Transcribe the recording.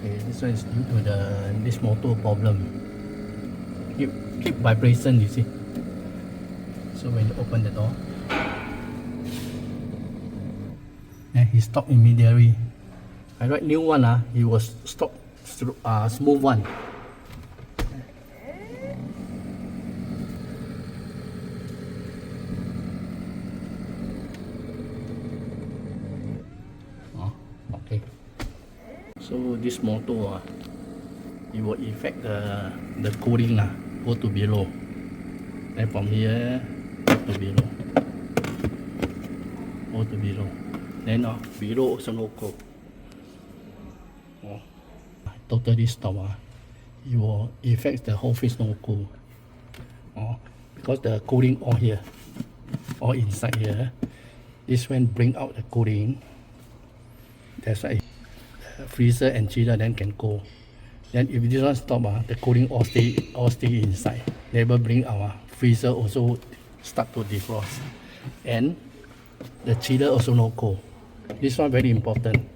Okay, this one is due to this motor problem. Keep vibration, you see. So when you open the door, and he stopped immediately. I write new one, he was stop smooth one. Okay. So this motor, it will affect the cooling, go to below. Then from here to below, go to below. Then below also no cold. Totally stop. It will affect the whole face no cool. Because the cooling all here, all inside here. This one bring out the cooling. That's why the freezer and chiller then can go. Then if this one stop, the cooling all stay inside. Never bring our freezer also start to defrost. And the chiller also no cold. This one very important.